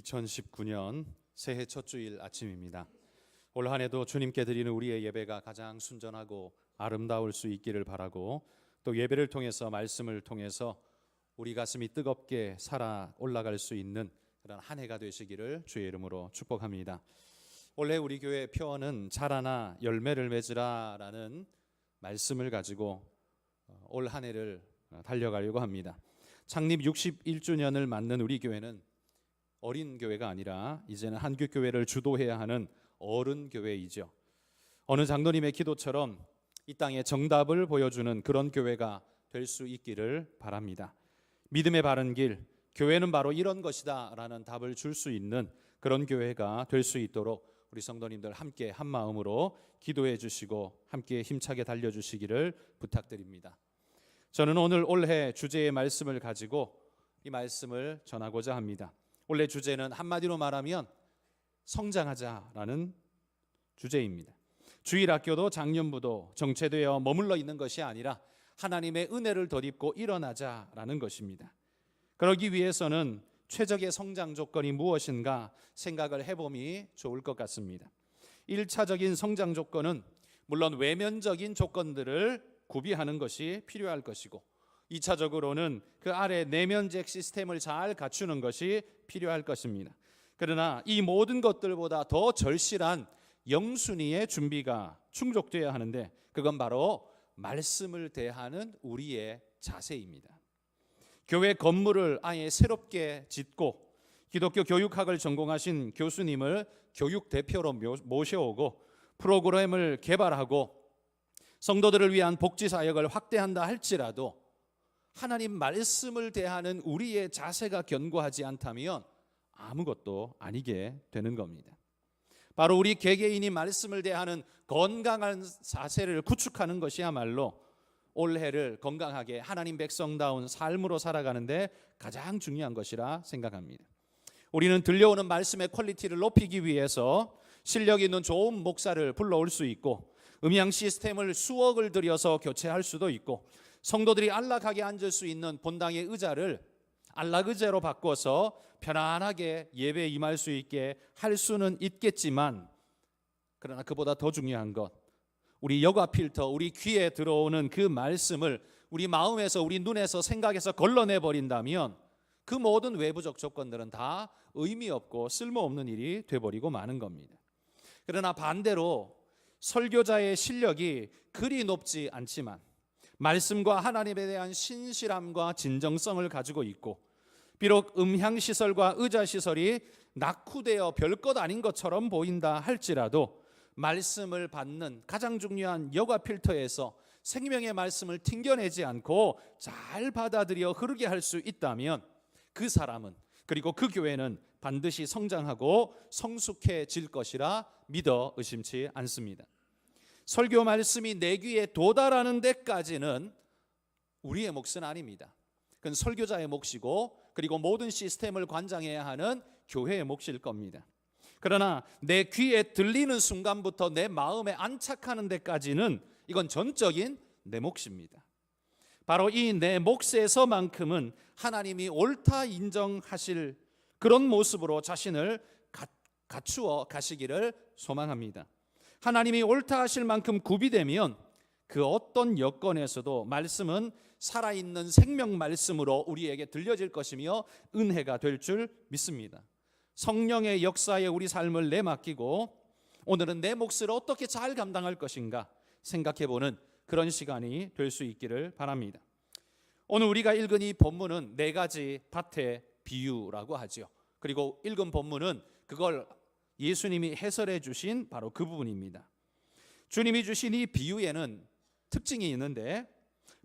2019년 새해 첫 주일 아침입니다. 올 한 해도 주님께 드리는 우리의 예배가 가장 순전하고 아름다울 수 있기를 바라고, 또 예배를 통해서 말씀을 통해서 우리 가슴이 뜨겁게 살아 올라갈 수 있는 그런 한 해가 되시기를 주의 이름으로 축복합니다. 올해 우리 교회 표어는 자라나 열매를 맺으라 라는 말씀을 가지고 올 한 해를 달려가려고 합니다. 창립 61주년을 맞는 우리 교회는 어린 교회가 아니라 이제는 한국 교회를 주도해야 하는 어른 교회이죠. 어느 장로님의 기도처럼 이 땅에 정답을 보여주는 그런 교회가 될 수 있기를 바랍니다. 믿음의 바른 길, 교회는 바로 이런 것이다 라는 답을 줄 수 있는 그런 교회가 될 수 있도록 우리 성도님들 함께 한 마음으로 기도해 주시고 함께 힘차게 달려주시기를 부탁드립니다. 저는 오늘 올해 주제의 말씀을 가지고 이 말씀을 전하고자 합니다. 올해 주제는 한마디로 말하면 성장하자라는 주제입니다. 주일학교도 작년부도 정체되어 머물러 있는 것이 아니라 하나님의 은혜를 덧입고 일어나자라는 것입니다. 그러기 위해서는 최적의 성장 조건이 무엇인가 생각을 해봄이 좋을 것 같습니다. 1차적인 성장 조건은 물론 외면적인 조건들을 구비하는 것이 필요할 것이고, 2차적으로는 그 아래 내면적 시스템을 잘 갖추는 것이 필요할 것입니다. 그러나 이 모든 것들보다 더 절실한 영순위의 준비가 충족되어야 하는데, 그건 바로 말씀을 대하는 우리의 자세입니다. 교회 건물을 아예 새롭게 짓고 기독교 교육학을 전공하신 교수님을 교육 대표로 모셔오고 프로그램을 개발하고 성도들을 위한 복지 사역을 확대한다 할지라도 하나님 말씀을 대하는 우리의 자세가 견고하지 않다면 아무것도 아니게 되는 겁니다. 바로 우리 개개인이 말씀을 대하는 건강한 자세를 구축하는 것이야말로 올해를 건강하게 하나님 백성다운 삶으로 살아가는데 가장 중요한 것이라 생각합니다. 우리는 들려오는 말씀의 퀄리티를 높이기 위해서 실력 있는 좋은 목사를 불러올 수 있고, 음향 시스템을 수억을 들여서 교체할 수도 있고, 성도들이 안락하게 앉을 수 있는 본당의 의자를 안락의자로 바꿔서 편안하게 예배에 임할 수 있게 할 수는 있겠지만, 그러나 그보다 더 중요한 것, 우리 여과 필터, 우리 귀에 들어오는 그 말씀을 우리 마음에서, 우리 눈에서, 생각에서 걸러내버린다면 그 모든 외부적 조건들은 다 의미 없고 쓸모없는 일이 돼버리고 마는 겁니다. 그러나 반대로 설교자의 실력이 그리 높지 않지만 말씀과 하나님에 대한 신실함과 진정성을 가지고 있고, 비록 음향시설과 의자시설이 낙후되어 별것 아닌 것처럼 보인다 할지라도 말씀을 받는 가장 중요한 여과 필터에서 생명의 말씀을 튕겨내지 않고 잘 받아들여 흐르게 할 수 있다면 그 사람은, 그리고 그 교회는 반드시 성장하고 성숙해질 것이라 믿어 의심치 않습니다. 설교 말씀이 내 귀에 도달하는 데까지는 우리의 몫은 아닙니다. 그건 설교자의 몫이고, 그리고 모든 시스템을 관장해야 하는 교회의 몫일 겁니다. 그러나 내 귀에 들리는 순간부터 내 마음에 안착하는 데까지는 이건 전적인 내 몫입니다. 바로 이 내 몫에서만큼은 하나님이 옳다 인정하실 그런 모습으로 자신을 갖추어 가시기를 소망합니다. 하나님이 옳다 하실 만큼 구비되면 그 어떤 여건에서도 말씀은 살아있는 생명 말씀으로 우리에게 들려질 것이며 은혜가 될 줄 믿습니다. 성령의 역사에 우리 삶을 내맡기고 오늘은 내 몫을 어떻게 잘 감당할 것인가 생각해보는 그런 시간이 될 수 있기를 바랍니다. 오늘 우리가 읽은 이 본문은 네 가지 밭의 비유라고 하죠. 그리고 읽은 본문은 그걸 예수님이 해설해 주신 바로 그 부분입니다. 주님이 주신 이 비유에는 특징이 있는데,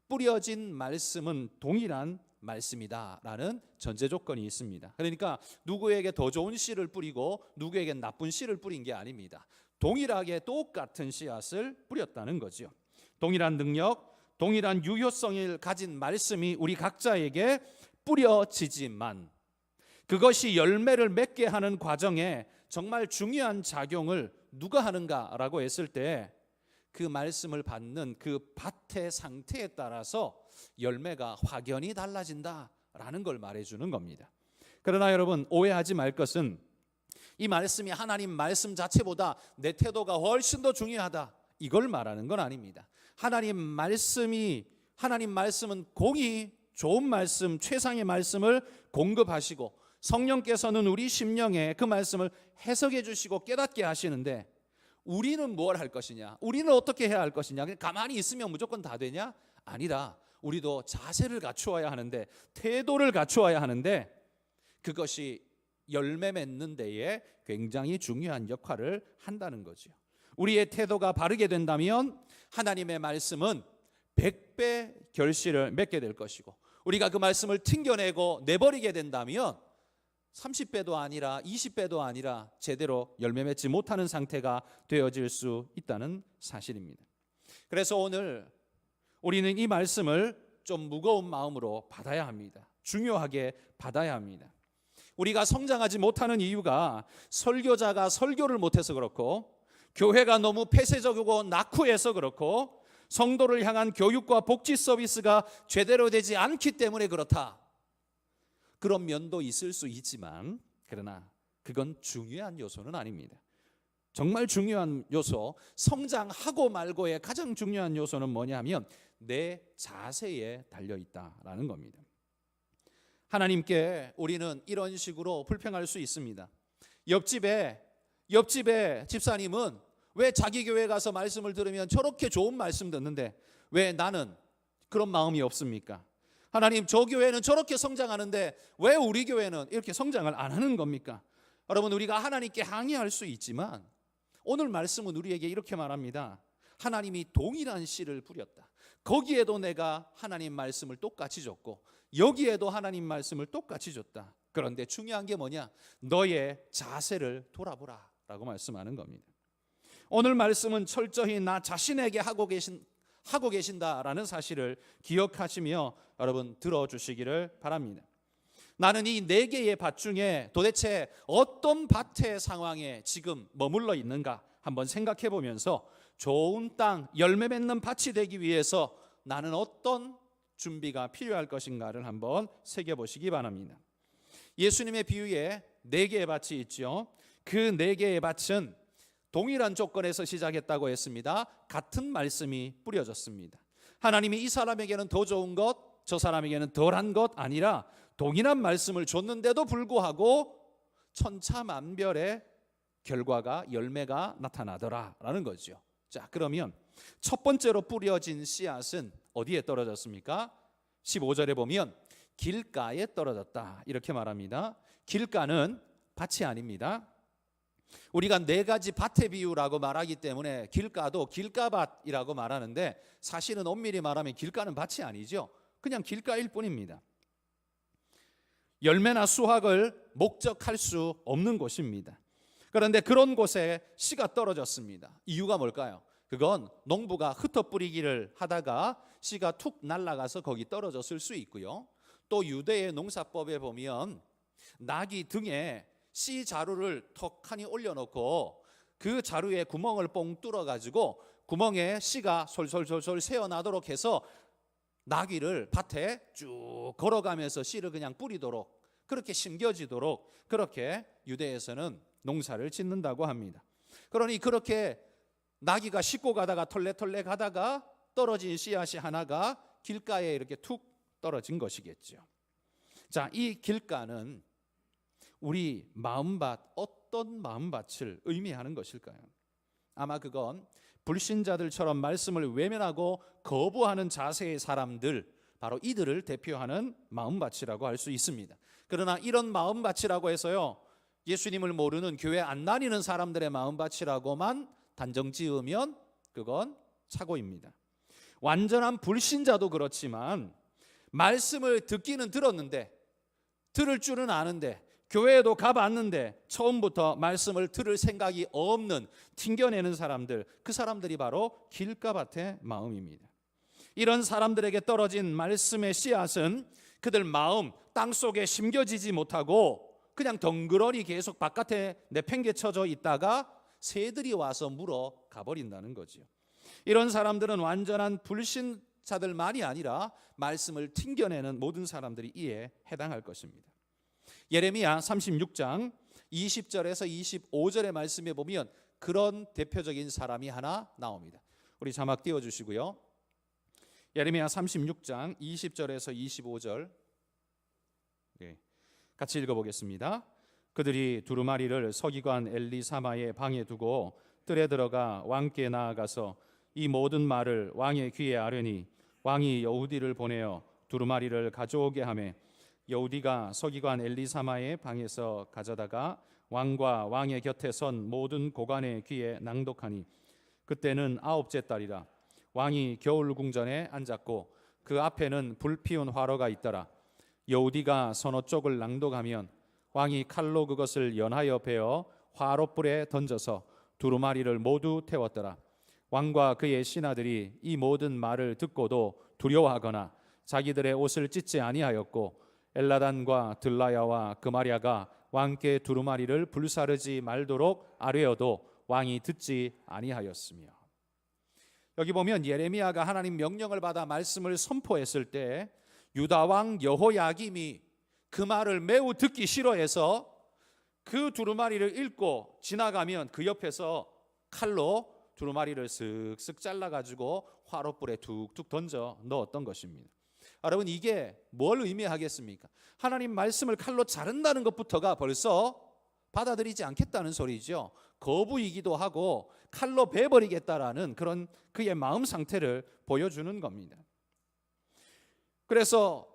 뿌려진 말씀은 동일한 말씀이다라는 전제 조건이 있습니다. 그러니까 누구에게 더 좋은 씨를 뿌리고 누구에게 나쁜 씨를 뿌린 게 아닙니다. 동일하게 똑같은 씨앗을 뿌렸다는 거죠. 동일한 능력, 동일한 유효성을 가진 말씀이 우리 각자에게 뿌려지지만 그것이 열매를 맺게 하는 과정에 정말 중요한 작용을 누가 하는가라고 했을 때 그 말씀을 받는 그 밭의 상태에 따라서 열매가 확연히 달라진다라는 걸 말해주는 겁니다. 그러나 여러분, 오해하지 말 것은 이 말씀이 하나님 말씀 자체보다 내 태도가 훨씬 더 중요하다, 이걸 말하는 건 아닙니다. 하나님 말씀은 공히 좋은 말씀, 최상의 말씀을 공급하시고 성령께서는 우리 심령에 그 말씀을 해석해 주시고 깨닫게 하시는데, 우리는 뭘 할 것이냐, 우리는 어떻게 해야 할 것이냐, 그냥 가만히 있으면 무조건 다 되냐? 아니라 우리도 자세를 갖추어야 하는데, 태도를 갖추어야 하는데, 그것이 열매 맺는 데에 굉장히 중요한 역할을 한다는 거죠. 우리의 태도가 바르게 된다면 하나님의 말씀은 100배 결실을 맺게 될 것이고, 우리가 그 말씀을 튕겨내고 내버리게 된다면 30배도 아니라 20배도 아니라 제대로 열매 맺지 못하는 상태가 되어질 수 있다는 사실입니다. 그래서 오늘 우리는 이 말씀을 좀 무거운 마음으로 받아야 합니다. 중요하게 받아야 합니다. 우리가 성장하지 못하는 이유가 설교자가 설교를 못해서 그렇고, 교회가 너무 폐쇄적이고 낙후해서 그렇고, 성도를 향한 교육과 복지 서비스가 제대로 되지 않기 때문에 그렇다, 그런 면도 있을 수 있지만, 그러나 그건 중요한 요소는 아닙니다. 정말 중요한 요소, 성장하고 말고의 가장 중요한 요소는 뭐냐면 내 자세에 달려있다라는 겁니다. 하나님께 우리는 이런 식으로 불평할 수 있습니다. 옆집에 집사님은 왜 자기 교회 가서 말씀을 들으면 저렇게 좋은 말씀 듣는데 왜 나는 그런 마음이 없습니까? 하나님, 저 교회는 저렇게 성장하는데 왜 우리 교회는 이렇게 성장을 안 하는 겁니까? 여러분, 우리가 하나님께 항의할 수 있지만 오늘 말씀은 우리에게 이렇게 말합니다. 하나님이 동일한 씨를 뿌렸다. 거기에도 내가 하나님 말씀을 똑같이 줬고 여기에도 하나님 말씀을 똑같이 줬다. 그런데 중요한 게 뭐냐? 너의 자세를 돌아보라 라고 말씀하는 겁니다. 오늘 말씀은 철저히 나 자신에게 하고 계신다라는 사실을 기억하시며 여러분 들어주시기를 바랍니다. 나는 이 4개의 밭 중에 도대체 어떤 밭의 상황에 지금 머물러 있는가 한번 생각해 보면서 좋은 땅, 열매 맺는 밭이 되기 위해서 나는 어떤 준비가 필요할 것인가를 한번 새겨보시기 바랍니다. 예수님의 비유에 4개의 밭이 있죠. 그 4개의 밭은 동일한 조건에서 시작했다고 했습니다. 같은 말씀이 뿌려졌습니다. 하나님이 이 사람에게는 더 좋은 것, 저 사람에게는 덜한 것 아니라 동일한 말씀을 줬는데도 불구하고 천차만별의 결과가, 열매가 나타나더라라는 거죠. 자, 그러면 첫 번째로 뿌려진 씨앗은 어디에 떨어졌습니까? 15절에 보면 길가에 떨어졌다 이렇게 말합니다. 길가는 밭이 아닙니다. 우리가 4가지 밭의 비유라고 말하기 때문에 길가도 길가밭이라고 말하는데, 사실은 엄밀히 말하면 길가는 밭이 아니죠. 그냥 길가일 뿐입니다. 열매나 수확을 목적할 수 없는 곳입니다. 그런데 그런 곳에 씨가 떨어졌습니다. 이유가 뭘까요? 그건 농부가 흩어뿌리기를 하다가 씨가 툭 날아가서 거기 떨어졌을 수 있고요. 또 유대의 농사법에 보면 나귀 등에 씨 자루를 턱하니 올려놓고 그 자루에 구멍을 뽕 뚫어가지고 구멍에 씨가 솔솔솔솔 새어나도록 해서 나귀를 밭에 쭉 걸어가면서 씨를 그냥 뿌리도록, 그렇게 심겨지도록 그렇게 유대에서는 농사를 짓는다고 합니다. 그러니 그렇게 나귀가 싣고 가다가 털레털레 가다가 떨어진 씨앗이 하나가 길가에 이렇게 툭 떨어진 것이겠죠. 자, 이 길가는 우리 마음밭, 어떤 마음밭을 의미하는 것일까요? 아마 그건 불신자들처럼 말씀을 외면하고 거부하는 자세의 사람들, 바로 이들을 대표하는 마음밭이라고 할 수 있습니다. 그러나 이런 마음밭이라고 해서요, 예수님을 모르는 교회 안 다니는 사람들의 마음밭이라고만 단정 지으면 그건 착오입니다. 완전한 불신자도 그렇지만 말씀을 듣기는 들었는데, 들을 줄은 아는데, 교회에도 가봤는데 처음부터 말씀을 들을 생각이 없는, 튕겨내는 사람들, 그 사람들이 바로 길가밭의 마음입니다. 이런 사람들에게 떨어진 말씀의 씨앗은 그들 마음 땅속에 심겨지지 못하고 그냥 덩그러니 계속 바깥에 내팽개쳐져 있다가 새들이 와서 물어 가버린다는 거죠. 이런 사람들은 완전한 불신자들만이 아니라 말씀을 튕겨내는 모든 사람들이 이에 해당할 것입니다. 예레미야 36장 20절에서 25절의 말씀에 보면 그런 대표적인 사람이 하나 나옵니다. 우리 자막 띄워주시고요. 예레미야 36장 20절에서 25절 같이 읽어보겠습니다. 그들이 두루마리를 서기관 엘리사마의 방에 두고 뜰에 들어가 왕께 나아가서 이 모든 말을 왕의 귀에 아뢰니 왕이 여우디를 보내어 두루마리를 가져오게 하매 여우디가 서기관 엘리사마의 방에서 가져다가 왕과 왕의 곁에 선 모든 고관의 귀에 낭독하니 그때는 9째 달이라. 왕이 겨울 궁전에 앉았고 그 앞에는 불피운 화로가 있더라. 여우디가 서너 쪽을 낭독하면 왕이 칼로 그것을 연하여 베어 화롯불에 던져서 두루마리를 모두 태웠더라. 왕과 그의 신하들이 이 모든 말을 듣고도 두려워하거나 자기들의 옷을 찢지 아니하였고 엘라단과 들라야와 그마랴가 왕께 두루마리를 불사르지 말도록 아뢰어도 왕이 듣지 아니하였으며. 여기 보면 예레미야가 하나님 명령을 받아 말씀을 선포했을 때 유다 왕 여호야김이 그 말을 매우 듣기 싫어해서 그 두루마리를 읽고 지나가면 그 옆에서 칼로 두루마리를 쓱쓱 잘라가지고 화롯불에 툭툭 던져 넣었던 것입니다. 여러분, 이게 뭘 의미하겠습니까? 하나님 말씀을 칼로 자른다는 것부터가 벌써 받아들이지 않겠다는 소리죠. 거부이기도 하고 칼로 베버리겠다라는 그런 그의 마음 상태를 보여주는 겁니다. 그래서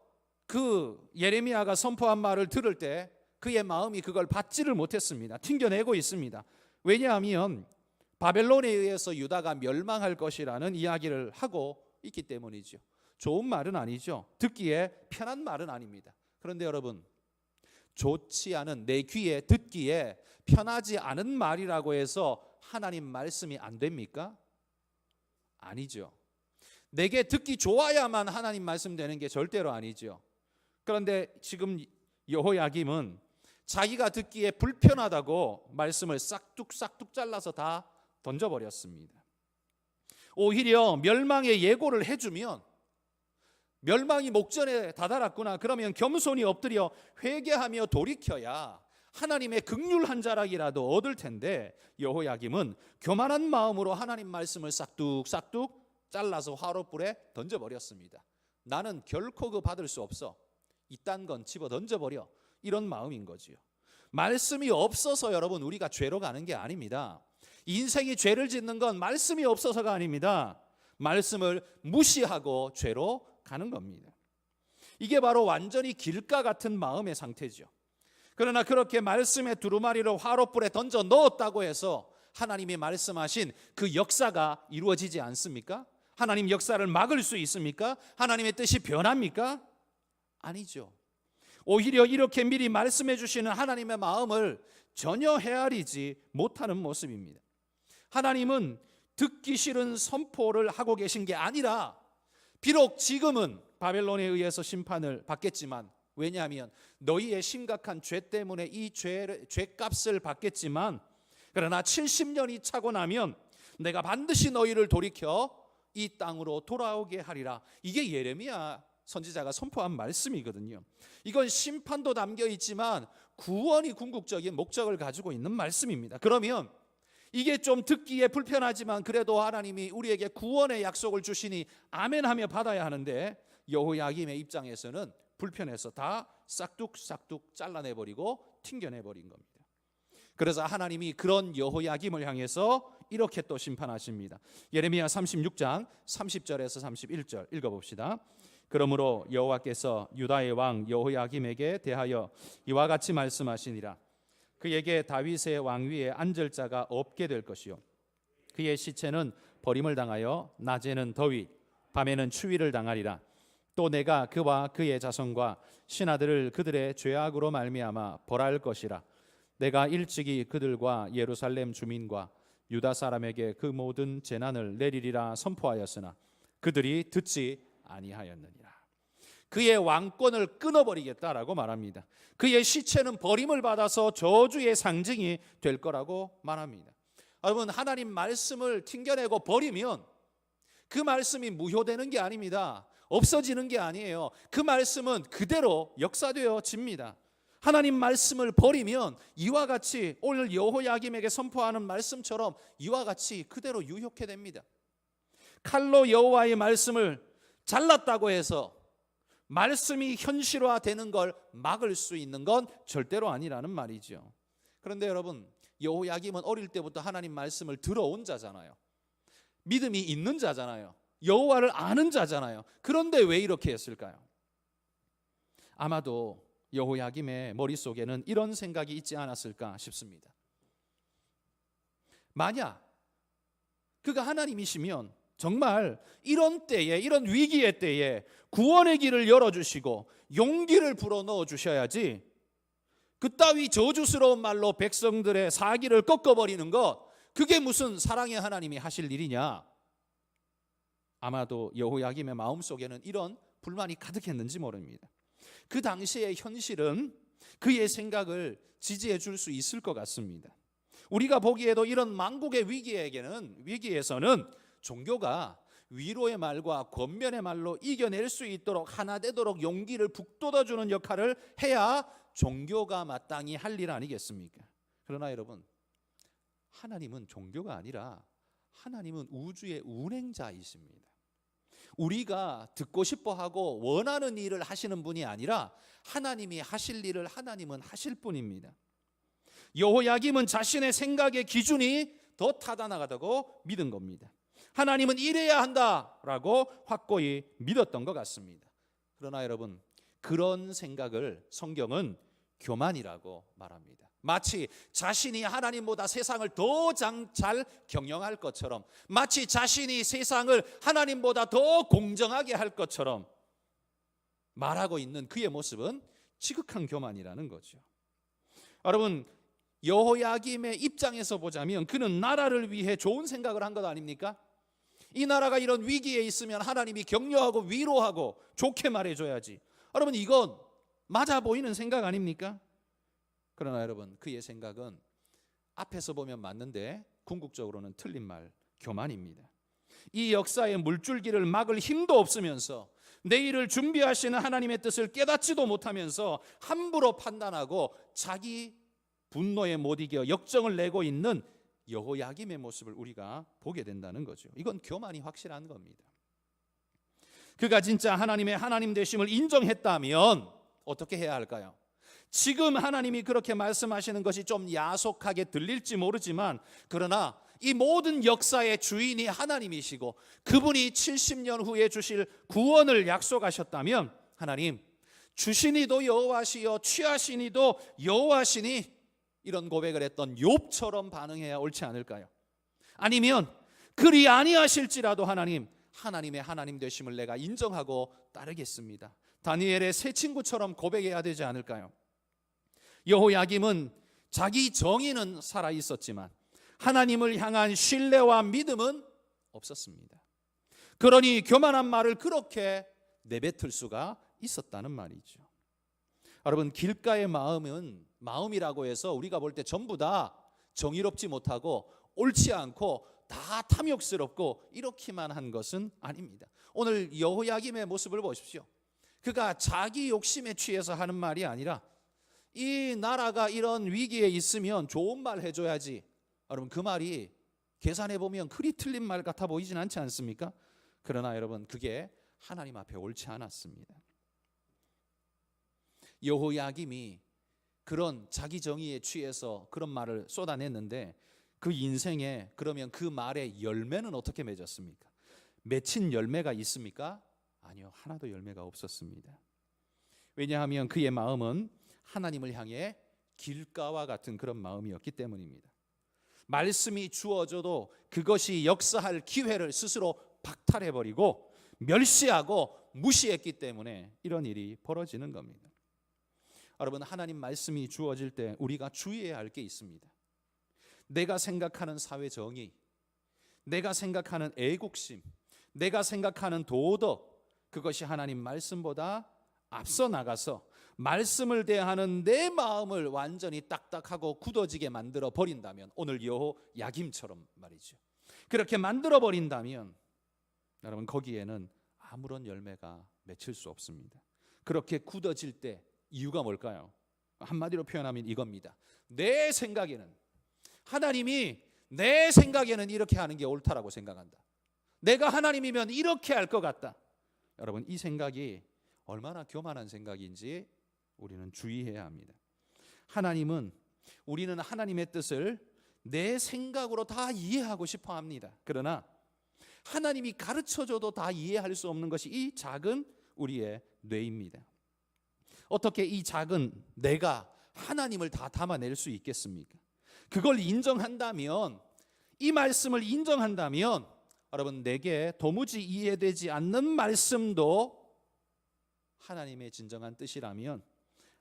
그 예레미야가 선포한 말을 들을 때 그의 마음이 그걸 받지를 못했습니다. 튕겨내고 있습니다. 왜냐하면 바벨론에 의해서 유다가 멸망할 것이라는 이야기를 하고 있기 때문이죠. 좋은 말은 아니죠. 듣기에 편한 말은 아닙니다. 그런데 여러분, 좋지 않은 내 귀에 듣기에 편하지 않은 말이라고 해서 하나님 말씀이 안 됩니까? 아니죠. 내게 듣기 좋아야만 하나님 말씀 되는 게 절대로 아니죠. 그런데 지금 여호야김은 자기가 듣기에 불편하다고 말씀을 싹둑싹둑 잘라서 다 던져버렸습니다. 오히려 멸망의 예고를 해주면 멸망이 목전에 다다랐구나, 그러면 겸손히 엎드려 회개하며 돌이켜야 하나님의 긍휼 한 자락이라도 얻을 텐데 여호야김은 교만한 마음으로 하나님 말씀을 싹둑싹둑 잘라서 화롯불에 던져버렸습니다. 나는 결코 그 받을 수 없어, 이딴 건 집어 던져버려, 이런 마음인 거지요. 말씀이 없어서 여러분 우리가 죄로 가는 게 아닙니다. 인생이 죄를 짓는 건 말씀이 없어서가 아닙니다. 말씀을 무시하고 죄로 가는 겁니다. 이게 바로 완전히 길가 같은 마음의 상태죠. 그러나 그렇게 말씀의 두루마리를 화롯불에 던져 넣었다고 해서 하나님이 말씀하신 그 역사가 이루어지지 않습니까? 하나님 역사를 막을 수 있습니까? 하나님의 뜻이 변합니까? 아니죠. 오히려 이렇게 미리 말씀해 주시는 하나님의 마음을 전혀 헤아리지 못하는 모습입니다. 하나님은 듣기 싫은 선포를 하고 계신 게 아니라, 비록 지금은 바벨론에 의해서 심판을 받겠지만, 왜냐하면 너희의 심각한 죄 때문에 이 죄값을 받겠지만, 그러나 70년이 차고 나면 내가 반드시 너희를 돌이켜 이 땅으로 돌아오게 하리라. 이게 예레미야 선지자가 선포한 말씀이거든요. 이건 심판도 담겨 있지만 구원이 궁극적인 목적을 가지고 있는 말씀입니다. 그러면 이게 좀 듣기에 불편하지만 그래도 하나님이 우리에게 구원의 약속을 주시니 아멘하며 받아야 하는데, 여호야김의 입장에서는 불편해서 다 싹둑싹둑 잘라내버리고 튕겨내버린 겁니다. 그래서 하나님이 그런 여호야김을 향해서 이렇게 또 심판하십니다. 예레미야 36장 30절에서 31절 읽어봅시다. 그러므로 여호와께서 유다의 왕 여호야김에게 대하여 이와 같이 말씀하시니라. 그에게 다윗의 왕위에 앉을 자가 없게 될 것이요, 그의 시체는 버림을 당하여 낮에는 더위 밤에는 추위를 당하리라. 또 내가 그와 그의 자손과 신하들을 그들의 죄악으로 말미암아 벌할 것이라. 내가 일찍이 그들과 예루살렘 주민과 유다 사람에게 그 모든 재난을 내리리라 선포하였으나 그들이 듣지 아니하였느니라. 그의 왕권을 끊어버리겠다라고 말합니다. 그의 시체는 버림을 받아서 저주의 상징이 될 거라고 말합니다. 여러분, 하나님 말씀을 튕겨내고 버리면 그 말씀이 무효되는 게 아닙니다. 없어지는 게 아니에요. 그 말씀은 그대로 역사되어집니다. 하나님 말씀을 버리면 이와 같이 오늘 여호야김에게 선포하는 말씀처럼 이와 같이 그대로 유효케 됩니다. 칼로 여호와의 말씀을 잘랐다고 해서 말씀이 현실화되는 걸 막을 수 있는 건 절대로 아니라는 말이죠. 그런데 여러분, 여호야김은 어릴 때부터 하나님 말씀을 들어온 자잖아요. 믿음이 있는 자잖아요. 여호와를 아는 자잖아요. 그런데 왜 이렇게 했을까요? 아마도 여호야김의 머릿속에는 이런 생각이 있지 않았을까 싶습니다. 만약 그가 하나님이시면 정말 이런 때에, 이런 위기의 때에 구원의 길을 열어주시고 용기를 불어넣어 주셔야지, 그따위 저주스러운 말로 백성들의 사기를 꺾어버리는 것, 그게 무슨 사랑의 하나님이 하실 일이냐. 아마도 여호야김의 마음속에는 이런 불만이 가득했는지 모릅니다. 그 당시의 현실은 그의 생각을 지지해 줄 수 있을 것 같습니다. 우리가 보기에도 이런 만국의 위기에서는 종교가 위로의 말과 권면의 말로 이겨낼 수 있도록 하나 되도록 용기를 북돋아주는 역할을 해야 종교가 마땅히 할 일 아니겠습니까? 그러나 여러분, 하나님은 종교가 아니라 하나님은 우주의 운행자이십니다. 우리가 듣고 싶어하고 원하는 일을 하시는 분이 아니라 하나님이 하실 일을 하나님은 하실 분입니다. 여호야김은 자신의 생각의 기준이 더 타다나가다고 믿은 겁니다. 하나님은 이래야 한다라고 확고히 믿었던 것 같습니다. 그러나 여러분, 그런 생각을 성경은 교만이라고 말합니다. 마치 자신이 하나님보다 세상을 더 잘 경영할 것처럼, 마치 자신이 세상을 하나님보다 더 공정하게 할 것처럼 말하고 있는 그의 모습은 지극한 교만이라는 거죠. 여러분, 여호야김의 입장에서 보자면 그는 나라를 위해 좋은 생각을 한 것 아닙니까? 이 나라가 이런 위기에 있으면 하나님이 격려하고 위로하고 좋게 말해줘야지. 여러분, 이건 맞아 보이는 생각 아닙니까? 그러나 여러분, 그의 생각은 앞에서 보면 맞는데 궁극적으로는 틀린 말, 교만입니다. 이 역사의 물줄기를 막을 힘도 없으면서 내일을 준비하시는 하나님의 뜻을 깨닫지도 못하면서 함부로 판단하고 자기 분노에 못 이겨 역정을 내고 있는 여호야김의 모습을 우리가 보게 된다는 거죠. 이건 교만이 확실한 겁니다. 그가 진짜 하나님의 하나님 되심을 인정했다면 어떻게 해야 할까요? 지금 하나님이 그렇게 말씀하시는 것이 좀 야속하게 들릴지 모르지만, 그러나 이 모든 역사의 주인이 하나님이시고 그분이 70년 후에 주실 구원을 약속하셨다면, 하나님, 주시니도 여호와시여 취하시니도 여호와시니, 이런 고백을 했던 욥처럼 반응해야 옳지 않을까요? 아니면 그리 아니하실지라도 하나님, 하나님의 하나님 되심을 내가 인정하고 따르겠습니다, 다니엘의 새 친구처럼 고백해야 되지 않을까요? 여호야김은 자기 정의는 살아 있었지만 하나님을 향한 신뢰와 믿음은 없었습니다. 그러니 교만한 말을 그렇게 내뱉을 수가 있었다는 말이죠. 여러분, 길가의 마음이라고 해서 우리가 볼 때 전부 다 정의롭지 못하고 옳지 않고 다 탐욕스럽고 이렇게만 한 것은 아닙니다. 오늘 여호야김의 모습을 보십시오. 그가 자기 욕심에 취해서 하는 말이 아니라 이 나라가 이런 위기에 있으면 좋은 말 해줘야지. 여러분, 그 말이 계산해 보면 그리 틀린 말 같아 보이진 않지 않습니까? 그러나 여러분, 그게 하나님 앞에 옳지 않았습니다. 여호야김이 그런 자기 정의에 취해서 그런 말을 쏟아냈는데 그 인생에 그러면 그 말의 열매는 어떻게 맺었습니까? 맺힌 열매가 있습니까? 아니요, 하나도 열매가 없었습니다. 왜냐하면 그의 마음은 하나님을 향해 길가와 같은 그런 마음이었기 때문입니다. 말씀이 주어져도 그것이 역사할 기회를 스스로 박탈해버리고 멸시하고 무시했기 때문에 이런 일이 벌어지는 겁니다. 여러분, 하나님 말씀이 주어질 때 우리가 주의해야 할 게 있습니다. 내가 생각하는 사회 정의, 내가 생각하는 애국심, 내가 생각하는 도덕, 그것이 하나님 말씀보다 앞서 나가서 말씀을 대하는 내 마음을 완전히 딱딱하고 굳어지게 만들어 버린다면, 오늘 여호야김처럼 말이죠, 그렇게 만들어 버린다면 여러분, 거기에는 아무런 열매가 맺힐 수 없습니다. 그렇게 굳어질 때 이유가 뭘까요? 한마디로 표현하면 이겁니다. 내 생각에는, 하나님이 내 생각에는 이렇게 하는 게 옳다라고 생각한다. 내가 하나님이면 이렇게 할 것 같다. 여러분, 이 생각이 얼마나 교만한 생각인지 우리는 주의해야 합니다. 우리는 하나님의 뜻을 내 생각으로 다 이해하고 싶어 합니다. 그러나 하나님이 가르쳐줘도 다 이해할 수 없는 것이 이 작은 우리의 뇌입니다. 어떻게 이 작은 내가 하나님을 다 담아낼 수 있겠습니까? 그걸 인정한다면, 이 말씀을 인정한다면, 여러분, 내게 도무지 이해되지 않는 말씀도 하나님의 진정한 뜻이라면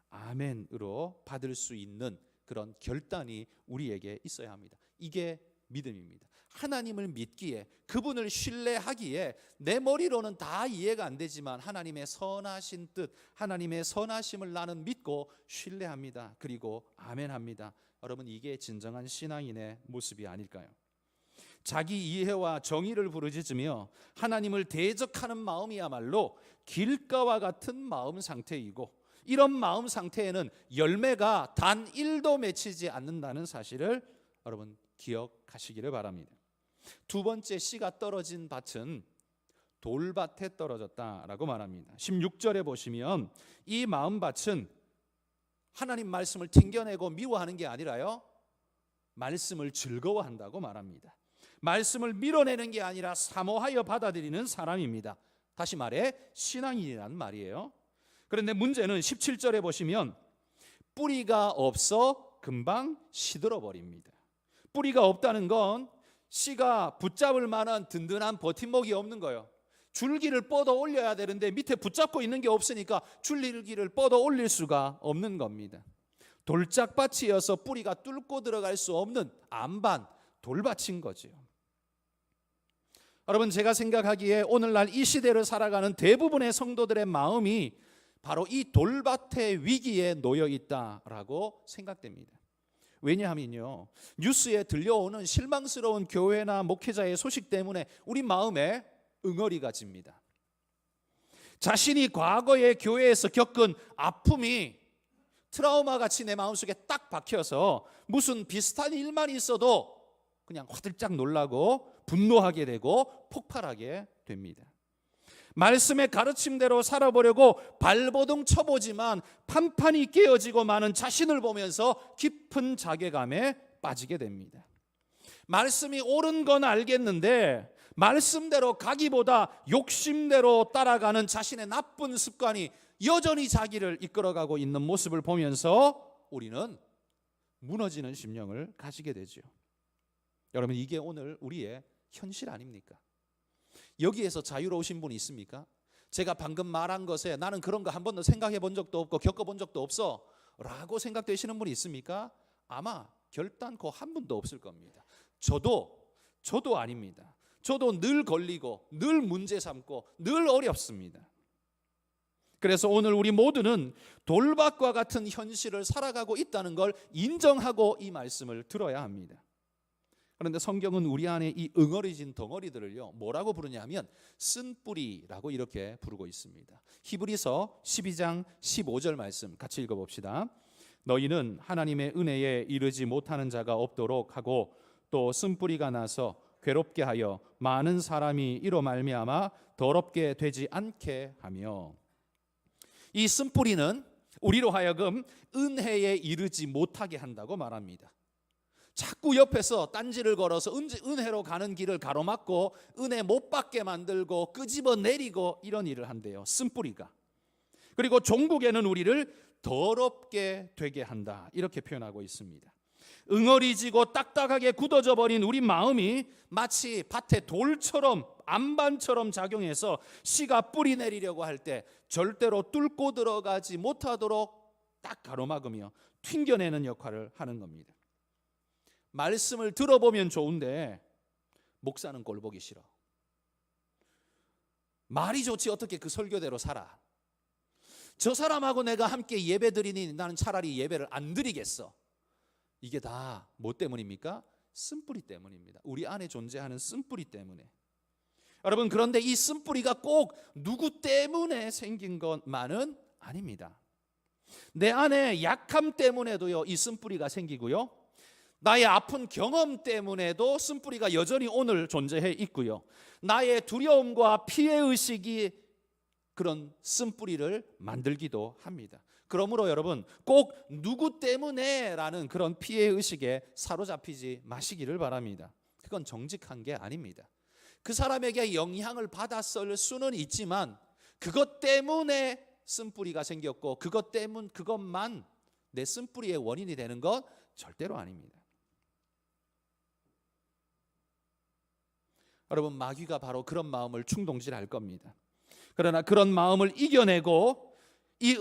아멘으로 받을 수 있는 그런 결단이 우리에게 있어야 합니다. 이게 믿음입니다. 하나님을 믿기에, 그분을 신뢰하기에 내 머리로는 다 이해가 안 되지만 하나님의 선하신 뜻, 하나님의 선하심을 나는 믿고 신뢰합니다. 그리고 아멘합니다. 여러분, 이게 진정한 신앙인의 모습이 아닐까요? 자기 이해와 정의를 부르짖으며 하나님을 대적하는 마음이야말로 길가와 같은 마음 상태이고, 이런 마음 상태에는 열매가 단 1도 맺히지 않는다는 사실을 여러분 기억하시기를 바랍니다. 두 번째, 씨가 떨어진 밭은 돌밭에 떨어졌다라고 말합니다. 16절에 보시면 이 마음밭은 하나님 말씀을 튕겨내고 미워하는 게 아니라요, 말씀을 즐거워한다고 말합니다. 말씀을 밀어내는 게 아니라 사모하여 받아들이는 사람입니다. 다시 말해 신앙인이라는 말이에요. 그런데 문제는 17절에 보시면 뿌리가 없어 금방 시들어 버립니다. 뿌리가 없다는 건 씨가 붙잡을 만한 든든한 버팀목이 없는 거예요. 줄기를 뻗어 올려야 되는데 밑에 붙잡고 있는 게 없으니까 줄기를 뻗어 올릴 수가 없는 겁니다. 돌짝밭이어서 뿌리가 뚫고 들어갈 수 없는 안반, 돌밭인 거죠. 여러분, 제가 생각하기에 오늘날 이 시대를 살아가는 대부분의 성도들의 마음이 바로 이 돌밭의 위기에 놓여 있다라고 생각됩니다. 왜냐하면요, 뉴스에 들려오는 실망스러운 교회나 목회자의 소식 때문에 우리 마음에 응어리가 집니다. 자신이 과거에 교회에서 겪은 아픔이 트라우마 같이 내 마음속에 딱 박혀서 무슨 비슷한 일만 있어도 그냥 화들짝 놀라고 분노하게 되고 폭발하게 됩니다. 말씀의 가르침대로 살아보려고 발버둥 쳐보지만 판판이 깨어지고 마는 자신을 보면서 깊은 자괴감에 빠지게 됩니다. 말씀이 옳은 건 알겠는데 말씀대로 가기보다 욕심대로 따라가는 자신의 나쁜 습관이 여전히 자기를 이끌어가고 있는 모습을 보면서 우리는 무너지는 심령을 가지게 되죠. 여러분, 이게 오늘 우리의 현실 아닙니까? 여기에서 자유로우신 분이 있습니까? 제가 방금 말한 것에 나는 그런 거 한 번도 생각해 본 적도 없고 겪어본 적도 없어 라고 생각되시는 분이 있습니까? 아마 결단코 한 분도 없을 겁니다. 저도 아닙니다. 저도 늘 걸리고 늘 문제 삼고 늘 어렵습니다. 그래서 오늘 우리 모두는 돌밭과 같은 현실을 살아가고 있다는 걸 인정하고 이 말씀을 들어야 합니다. 그런데 성경은 우리 안에 이 응어리진 덩어리들을요, 뭐라고 부르냐면 쓴뿌리라고 이렇게 부르고 있습니다. 히브리서 12장 15절 말씀 같이 읽어봅시다. 너희는 하나님의 은혜에 이르지 못하는 자가 없도록 하고 또 쓴뿌리가 나서 괴롭게 하여 많은 사람이 이로 말미암아 더럽게 되지 않게 하며. 이 쓴뿌리는 우리로 하여금 은혜에 이르지 못하게 한다고 말합니다. 자꾸 옆에서 딴지를 걸어서 은혜로 가는 길을 가로막고 은혜 못 받게 만들고 끄집어 내리고 이런 일을 한대요, 쓴뿌리가. 그리고 종국에는 우리를 더럽게 되게 한다, 이렇게 표현하고 있습니다. 응어리지고 딱딱하게 굳어져 버린 우리 마음이 마치 밭의 돌처럼 안반처럼 작용해서 씨가 뿌리 내리려고 할 때 절대로 뚫고 들어가지 못하도록 딱 가로막으며 튕겨내는 역할을 하는 겁니다. 말씀을 들어보면 좋은데 목사는 꼴 보기 싫어. 말이 좋지 어떻게 그 설교대로 살아. 저 사람하고 내가 함께 예배 드리니 나는 차라리 예배를 안 드리겠어. 이게 다 뭐 때문입니까? 쓴뿌리 때문입니다. 우리 안에 존재하는 쓴뿌리 때문에. 여러분, 그런데 이 쓴뿌리가 꼭 누구 때문에 생긴 것만은 아닙니다. 내 안에 약함 때문에도요, 이 쓴뿌리가 생기고요, 나의 아픈 경험 때문에도 쓴뿌리가 여전히 오늘 존재해 있고요, 나의 두려움과 피해의식이 그런 쓴뿌리를 만들기도 합니다. 그러므로 여러분, 꼭 누구 때문에 라는 그런 피해의식에 사로잡히지 마시기를 바랍니다. 그건 정직한 게 아닙니다. 그 사람에게 영향을 받았을 수는 있지만 그것 때문에 쓴뿌리가 생겼고 그것만 내 쓴뿌리의 원인이 되는 건 절대로 아닙니다. 여러분, 마귀가 바로 그런 마음을 충동질할 겁니다. 그러나 그런 마음을 이겨내고 이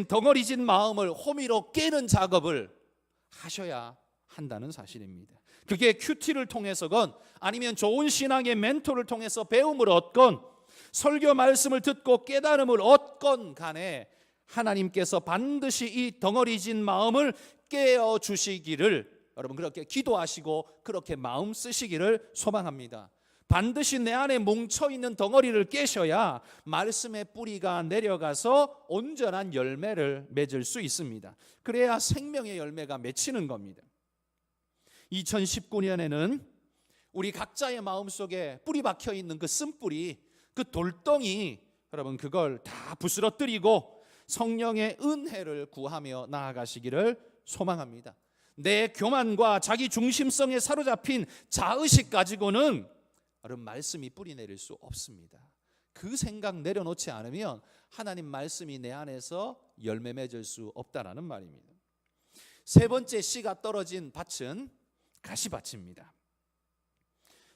덩어리진 마음을 호미로 깨는 작업을 하셔야 한다는 사실입니다. 그게 큐티를 통해서건 아니면 좋은 신앙의 멘토를 통해서 배움을 얻건 설교 말씀을 듣고 깨달음을 얻건 간에 하나님께서 반드시 이 덩어리진 마음을 깨어주시기를 여러분 그렇게 기도하시고 그렇게 마음 쓰시기를 소망합니다. 반드시 내 안에 뭉쳐있는 덩어리를 깨셔야 말씀의 뿌리가 내려가서 온전한 열매를 맺을 수 있습니다. 그래야 생명의 열매가 맺히는 겁니다. 2019년에는 우리 각자의 마음속에 뿌리 박혀있는 그 쓴뿌리, 그 돌덩이, 여러분 그걸 다 부스러뜨리고 성령의 은혜를 구하며 나아가시기를 소망합니다. 내 교만과 자기 중심성에 사로잡힌 자의식 가지고는 여러분 말씀이 뿌리 내릴 수 없습니다. 그 생각 내려놓지 않으면 하나님 말씀이 내 안에서 열매 맺을 수 없다라는 말입니다. 세 번째 씨가 떨어진 밭은 가시밭입니다.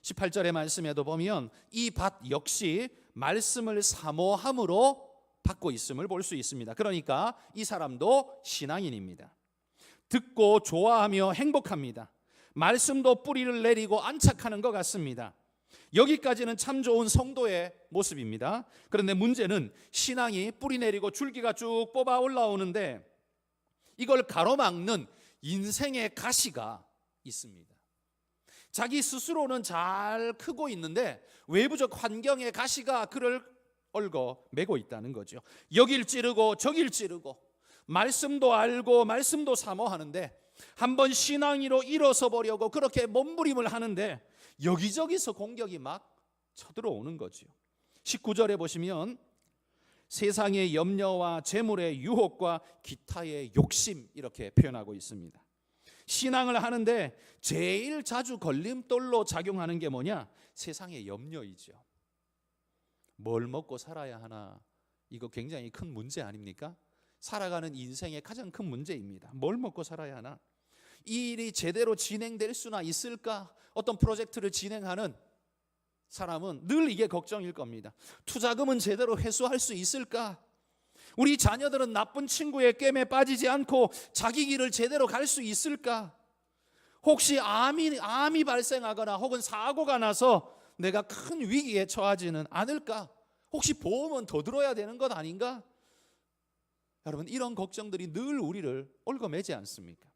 18절의 말씀에도 보면 이 밭 역시 말씀을 사모함으로 받고 있음을 볼 수 있습니다. 그러니까 이 사람도 신앙인입니다. 듣고 좋아하며 행복합니다. 말씀도 뿌리를 내리고 안착하는 것 같습니다. 여기까지는 참 좋은 성도의 모습입니다. 그런데 문제는 신앙이 뿌리 내리고 줄기가 쭉 뽑아 올라오는데 이걸 가로막는 인생의 가시가 있습니다. 자기 스스로는 잘 크고 있는데 외부적 환경의 가시가 그를 얽어 매고 있다는 거죠. 여길 찌르고 저길 찌르고 말씀도 알고 말씀도 사모하는데 한번 신앙이로 일어서 보려고 그렇게 몸부림을 하는데 여기저기서 공격이 막 쳐들어오는 거죠. 19절에 보시면 세상의 염려와 재물의 유혹과 기타의 욕심 이렇게 표현하고 있습니다. 신앙을 하는데 제일 자주 걸림돌로 작용하는 게 뭐냐? 세상의 염려이죠. 뭘 먹고 살아야 하나? 이거 굉장히 큰 문제 아닙니까? 살아가는 인생의 가장 큰 문제입니다. 뭘 먹고 살아야 하나? 이 일이 제대로 진행될 수나 있을까? 어떤 프로젝트를 진행하는 사람은 늘 이게 걱정일 겁니다. 투자금은 제대로 회수할 수 있을까? 우리 자녀들은 나쁜 친구의 깸에 빠지지 않고 자기 길을 제대로 갈 수 있을까? 혹시 암이 발생하거나 혹은 사고가 나서 내가 큰 위기에 처하지는 않을까? 혹시 보험은 더 들어야 되는 것 아닌가? 여러분 이런 걱정들이 늘 우리를 얽어매지 않습니까?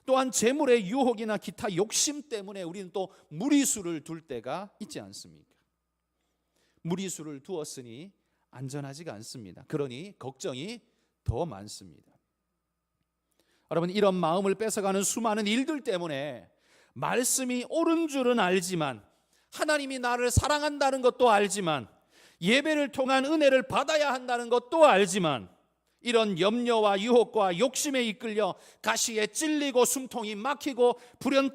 또한 재물의 유혹이나 기타 욕심 때문에 우리는 또 무리수를 둘 때가 있지 않습니까? 무리수를 두었으니 안전하지가 않습니다. 그러니 걱정이 더 많습니다. 여러분 이런 마음을 뺏어가는 수많은 일들 때문에 말씀이 옳은 줄은 알지만 하나님이 나를 사랑한다는 것도 알지만 예배를 통한 은혜를 받아야 한다는 것도 알지만 이런 염려와 유혹과 욕심에 이끌려 가시에 찔리고 숨통이 막히고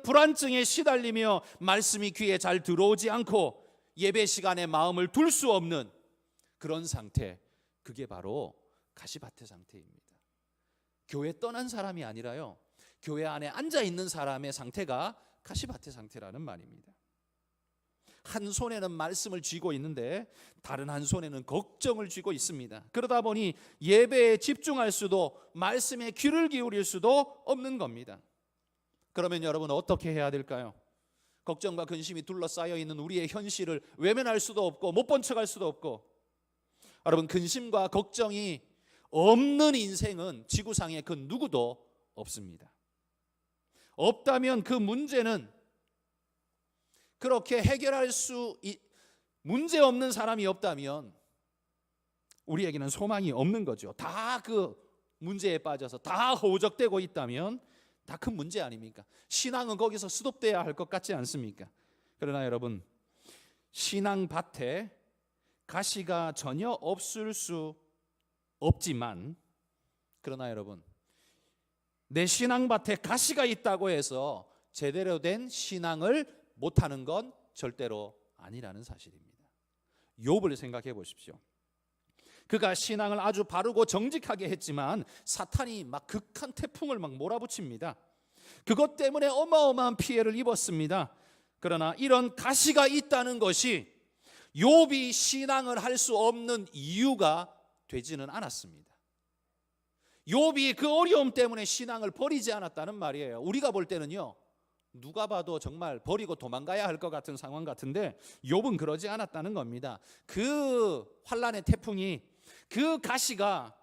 불안증에 시달리며 말씀이 귀에 잘 들어오지 않고 예배 시간에 마음을 둘 수 없는 그런 상태, 그게 바로 가시밭의 상태입니다. 교회 떠난 사람이 아니라요, 교회 안에 앉아있는 사람의 상태가 가시밭의 상태라는 말입니다. 한 손에는 말씀을 쥐고 있는데 다른 한 손에는 걱정을 쥐고 있습니다. 그러다 보니 예배에 집중할 수도 말씀에 귀를 기울일 수도 없는 겁니다. 그러면 여러분 어떻게 해야 될까요? 걱정과 근심이 둘러싸여 있는 우리의 현실을 외면할 수도 없고 못 본 척할 수도 없고, 여러분 근심과 걱정이 없는 인생은 지구상에 그 누구도 없습니다. 없다면 그 문제는 그렇게 해결할 문제 없는 사람이 없다면 우리에게는 소망이 없는 거죠. 다 그 문제에 빠져서 다 허우적대고 있다면 다 큰 문제 아닙니까? 신앙은 거기서 스톱돼야 할 것 같지 않습니까? 그러나 여러분, 신앙밭에 가시가 전혀 없을 수 없지만, 그러나 여러분, 내 신앙밭에 가시가 있다고 해서 제대로 된 신앙을 못하는 건 절대로 아니라는 사실입니다. 욥을 생각해 보십시오. 그가 신앙을 아주 바르고 정직하게 했지만 사탄이 막 극한 태풍을 막 몰아붙입니다. 그것 때문에 어마어마한 피해를 입었습니다. 그러나 이런 가시가 있다는 것이 욥이 신앙을 할 수 없는 이유가 되지는 않았습니다. 욥이 그 어려움 때문에 신앙을 버리지 않았다는 말이에요. 우리가 볼 때는요, 누가 봐도 정말 버리고 도망가야 할 것 같은 상황 같은데 욥은 그러지 않았다는 겁니다. 그 환난의 태풍이, 그 가시가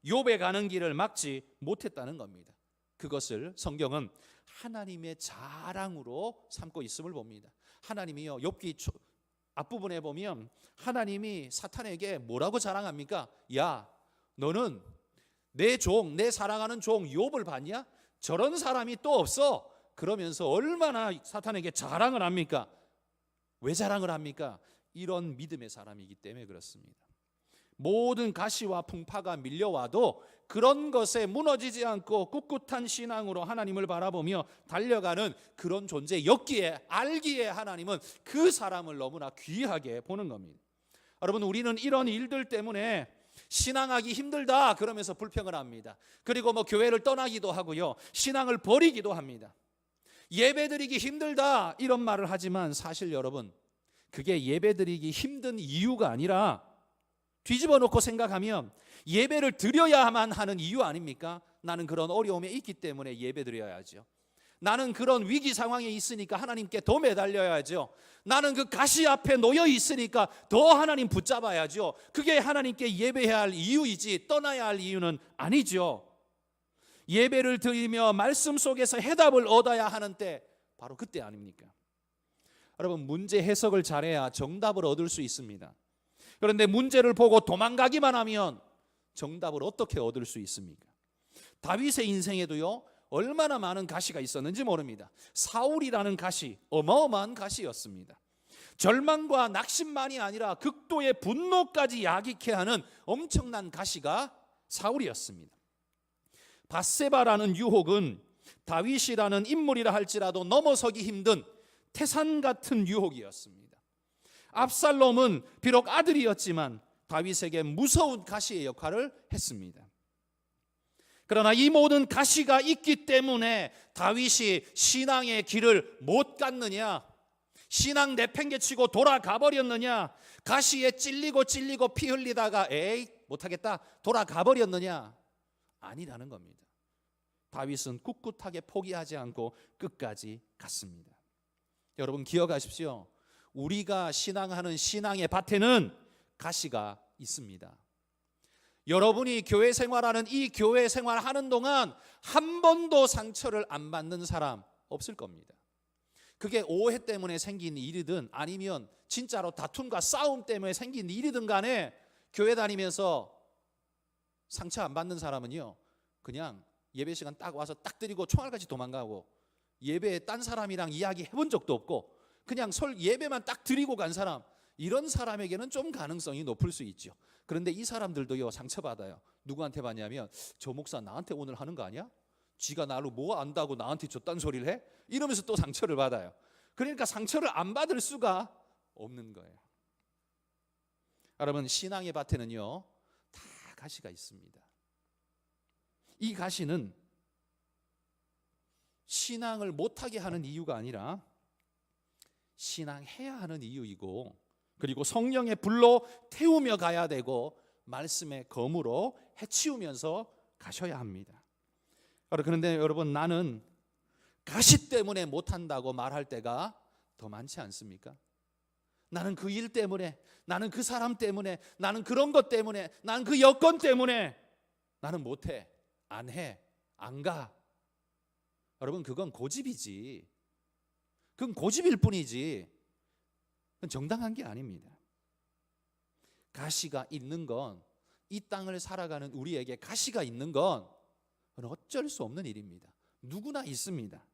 욥의 가는 길을 막지 못했다는 겁니다. 그것을 성경은 하나님의 자랑으로 삼고 있음을 봅니다. 하나님이요, 욥기 앞부분에 보면 하나님이 사탄에게 뭐라고 자랑합니까? 야, 너는 내 종, 내 사랑하는 종 욥을 봤냐? 저런 사람이 또 없어. 그러면서 얼마나 사탄에게 자랑을 합니까? 왜 자랑을 합니까? 이런 믿음의 사람이기 때문에 그렇습니다. 모든 가시와 풍파가 밀려와도 그런 것에 무너지지 않고 꿋꿋한 신앙으로 하나님을 바라보며 달려가는 그런 존재였기에, 알기에 하나님은 그 사람을 너무나 귀하게 보는 겁니다. 여러분, 우리는 이런 일들 때문에 신앙하기 힘들다 그러면서 불평을 합니다. 그리고 교회를 떠나기도 하고요, 신앙을 버리기도 합니다. 예배드리기 힘들다 이런 말을 하지만 사실 여러분, 그게 예배드리기 힘든 이유가 아니라 뒤집어 놓고 생각하면 예배를 드려야만 하는 이유 아닙니까? 나는 그런 어려움에 있기 때문에 예배 드려야죠. 나는 그런 위기 상황에 있으니까 하나님께 더 매달려야죠. 나는 그 가시 앞에 놓여 있으니까 더 하나님 붙잡아야죠. 그게 하나님께 예배해야 할 이유이지 떠나야 할 이유는 아니죠. 예배를 드리며 말씀 속에서 해답을 얻어야 하는 때, 바로 그때 아닙니까? 여러분, 문제 해석을 잘해야 정답을 얻을 수 있습니다. 그런데 문제를 보고 도망가기만 하면 정답을 어떻게 얻을 수 있습니까? 다윗의 인생에도요, 얼마나 많은 가시가 있었는지 모릅니다. 사울이라는 가시, 어마어마한 가시였습니다. 절망과 낙심만이 아니라 극도의 분노까지 야기케 하는 엄청난 가시가 사울이었습니다. 밧세바라는 유혹은 다윗이라는 인물이라 할지라도 넘어서기 힘든 태산 같은 유혹이었습니다. 압살롬은 비록 아들이었지만 다윗에게 무서운 가시의 역할을 했습니다. 그러나 이 모든 가시가 있기 때문에 다윗이 신앙의 길을 못 갔느냐, 신앙 내팽개치고 돌아가 버렸느냐, 가시에 찔리고 피 흘리다가 에이 못하겠다 돌아가 버렸느냐? 아니라는 겁니다. 다윗은 꿋꿋하게 포기하지 않고 끝까지 갔습니다. 여러분, 기억하십시오. 우리가 신앙하는 신앙의 밭에는 가시가 있습니다. 여러분이 교회 생활하는 이 교회 생활하는 동안 한 번도 상처를 안 받는 사람 없을 겁니다. 그게 오해 때문에 생긴 일이든 아니면 진짜로 다툼과 싸움 때문에 생긴 일이든 간에 교회 다니면서 상처 안 받는 사람은요, 그냥 예배 시간 딱 와서 딱 드리고 총알같이 도망가고 예배에 딴 사람이랑 이야기 해본 적도 없고 그냥 예배만 딱 드리고 간 사람, 이런 사람에게는 좀 가능성이 높을 수 있죠. 그런데 이 사람들도요, 상처받아요. 누구한테 받냐면, 저 목사 나한테 오늘 하는 거 아니야? 지가 나를 뭐 안다고 나한테 저딴 소리를 해? 이러면서 또 상처를 받아요. 그러니까 상처를 안 받을 수가 없는 거예요. 여러분, 신앙의 밭에는요, 다 가시가 있습니다. 이 가시는 신앙을 못하게 하는 이유가 아니라 신앙해야 하는 이유이고, 그리고 성령의 불로 태우며 가야 되고 말씀의 검으로 해치우면서 가셔야 합니다. 그런데 여러분, 나는 가시 때문에 못한다고 말할 때가 더 많지 않습니까? 나는 그 일 때문에, 나는 그 사람 때문에, 나는 그런 것 때문에, 나는 그 여건 때문에 나는 못해, 안 해, 안 가. 여러분, 그건 고집이지. 그건 고집일 뿐이지 그건 정당한 게 아닙니다. 가시가 있는 건 이 땅을 살아가는 우리에게 가시가 있는 건 어쩔 수 없는 일입니다. 누구나 있습니다.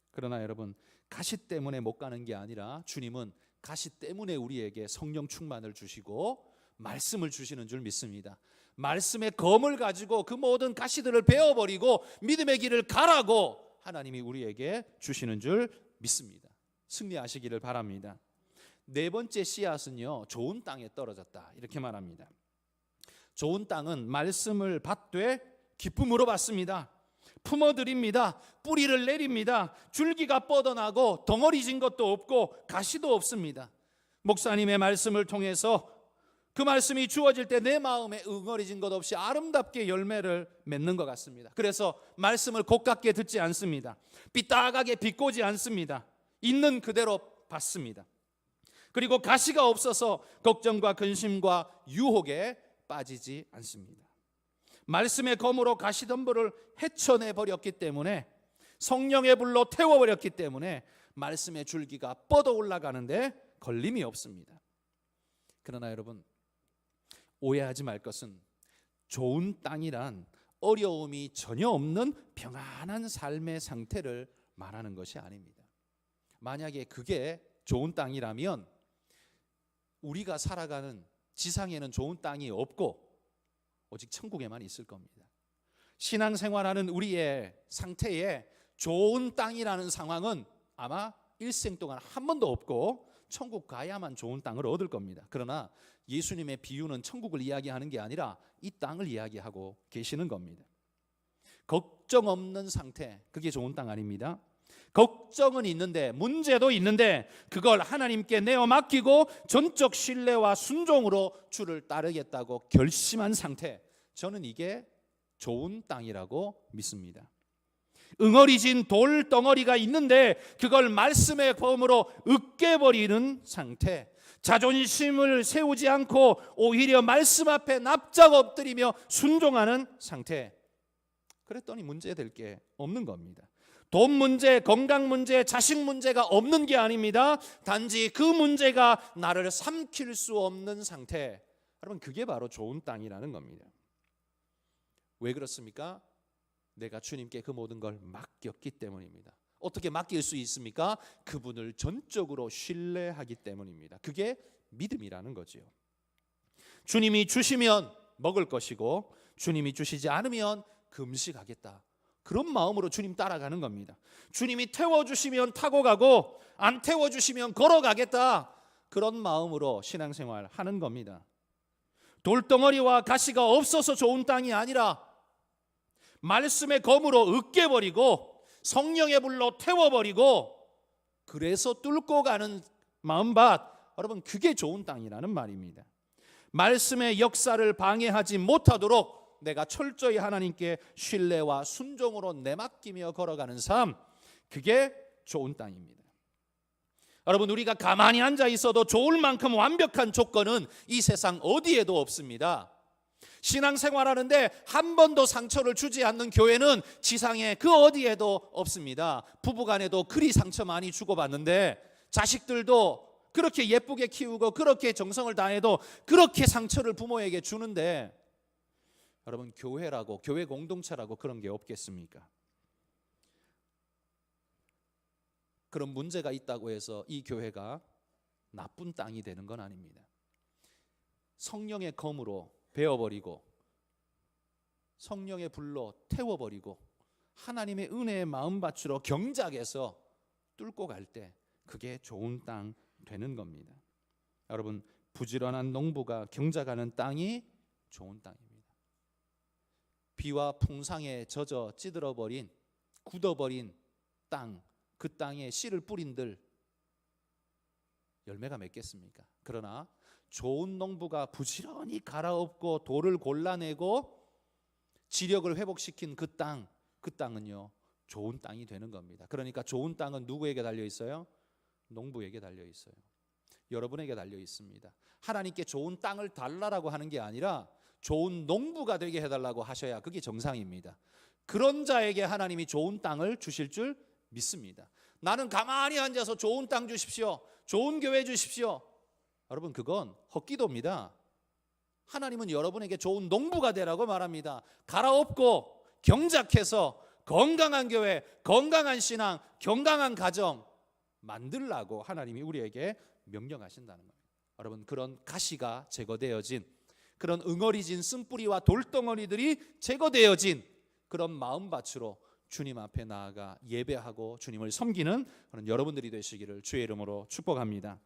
그러나 여러분, 가시 때문에 못 가는 게 아니라 주님은 가시 때문에 우리에게 성령 충만을 주시고 말씀을 주시는 줄 믿습니다. 말씀의 검을 가지고 그 모든 가시들을 베어버리고 믿음의 길을 가라고 하나님이 우리에게 주시는 줄 믿습니다. 승리하시기를 바랍니다. 네 번째 씨앗은요, 좋은 땅에 떨어졌다 이렇게 말합니다. 좋은 땅은 말씀을 받되 기쁨으로 받습니다. 품어드립니다. 뿌리를 내립니다. 줄기가 뻗어나고 덩어리진 것도 없고 가시도 없습니다. 목사님의 말씀을 통해서 그 말씀이 주어질 때 내 마음에 응어리진 것 없이 아름답게 열매를 맺는 것 같습니다. 그래서 말씀을 곱깝게 듣지 않습니다. 삐딱하게 비꼬지 않습니다. 있는 그대로 받습니다. 그리고 가시가 없어서 걱정과 근심과 유혹에 빠지지 않습니다. 말씀의 검으로 가시덤불을 헤쳐내 버렸기 때문에, 성령의 불로 태워버렸기 때문에 말씀의 줄기가 뻗어 올라가는데 걸림이 없습니다. 그러나 여러분, 오해하지 말 것은 좋은 땅이란 어려움이 전혀 없는 평안한 삶의 상태를 말하는 것이 아닙니다. 만약에 그게 좋은 땅이라면 우리가 살아가는 지상에는 좋은 땅이 없고 오직 천국에만 있을 겁니다. 신앙생활하는 우리의 상태에 좋은 땅이라는 상황은 아마 일생 동안 한 번도 없고 천국 가야만 좋은 땅을 얻을 겁니다. 그러나 예수님의 비유는 천국을 이야기하는 게 아니라 이 땅을 이야기하고 계시는 겁니다. 걱정 없는 상태, 그게 좋은 땅 아닙니다. 걱정은 있는데, 문제도 있는데 그걸 하나님께 내어 맡기고 전적 신뢰와 순종으로 주를 따르겠다고 결심한 상태, 저는 이게 좋은 땅이라고 믿습니다. 응어리진 돌덩어리가 있는데 그걸 말씀의 검으로 으깨버리는 상태, 자존심을 세우지 않고 오히려 말씀 앞에 납작 엎드리며 순종하는 상태, 그랬더니 문제될 게 없는 겁니다. 돈 문제, 건강 문제, 자식 문제가 없는 게 아닙니다. 단지 그 문제가 나를 삼킬 수 없는 상태, 여러분, 그게 바로 좋은 땅이라는 겁니다. 왜 그렇습니까? 내가 주님께 그 모든 걸 맡겼기 때문입니다. 어떻게 맡길 수 있습니까? 그분을 전적으로 신뢰하기 때문입니다. 그게 믿음이라는 거지요. 주님이 주시면 먹을 것이고 주님이 주시지 않으면 금식하겠다, 그런 마음으로 주님 따라가는 겁니다. 주님이 태워주시면 타고 가고 안 태워주시면 걸어가겠다, 그런 마음으로 신앙생활 하는 겁니다. 돌덩어리와 가시가 없어서 좋은 땅이 아니라 말씀의 검으로 으깨버리고 성령의 불로 태워버리고 그래서 뚫고 가는 마음밭, 여러분, 그게 좋은 땅이라는 말입니다. 말씀의 역사를 방해하지 못하도록 내가 철저히 하나님께 신뢰와 순종으로 내맡기며 걸어가는 삶, 그게 좋은 땅입니다. 여러분, 우리가 가만히 앉아 있어도 좋을 만큼 완벽한 조건은 이 세상 어디에도 없습니다. 신앙생활하는데 한 번도 상처를 주지 않는 교회는 지상에 그 어디에도 없습니다. 부부간에도 그리 상처 많이 주고받는데, 자식들도 그렇게 예쁘게 키우고 그렇게 정성을 다해도 그렇게 상처를 부모에게 주는데, 여러분, 교회라고, 교회 공동체라고 그런 게 없겠습니까? 그런 문제가 있다고 해서 이 교회가 나쁜 땅이 되는 건 아닙니다. 성령의 검으로 베어버리고 성령의 불로 태워버리고 하나님의 은혜의 마음밭으로 경작해서 뚫고 갈 때 그게 좋은 땅 되는 겁니다. 여러분, 부지런한 농부가 경작하는 땅이 좋은 땅입니다. 비와 풍상에 젖어 찌들어버린, 굳어버린 땅, 그 땅에 씨를 뿌린들 열매가 맺겠습니까? 그러나 좋은 농부가 부지런히 갈아엎고 돌을 골라내고 지력을 회복시킨 그 땅은요 좋은 땅이 되는 겁니다. 그러니까 좋은 땅은 누구에게 달려 있어요? 농부에게 달려 있어요. 여러분에게 달려 있습니다. 하나님께 좋은 땅을 달라라고 하는 게 아니라 좋은 농부가 되게 해달라고 하셔야 그게 정상입니다. 그런 자에게 하나님이 좋은 땅을 주실 줄 믿습니다. 나는 가만히 앉아서 좋은 땅 주십시오, 좋은 교회 주십시오, 여러분, 그건 헛기도입니다. 하나님은 여러분에게 좋은 농부가 되라고 말합니다. 갈아엎고 경작해서 건강한 교회, 건강한 신앙, 건강한 가정 만들라고 하나님이 우리에게 명령하신다는 거예요. 여러분, 그런 가시가 제거되어진, 그런 응어리진 쓴뿌리와 돌덩어리들이 제거되어진 그런 마음밭으로 주님 앞에 나아가 예배하고 주님을 섬기는 그런 여러분들이 되시기를 주의 이름으로 축복합니다.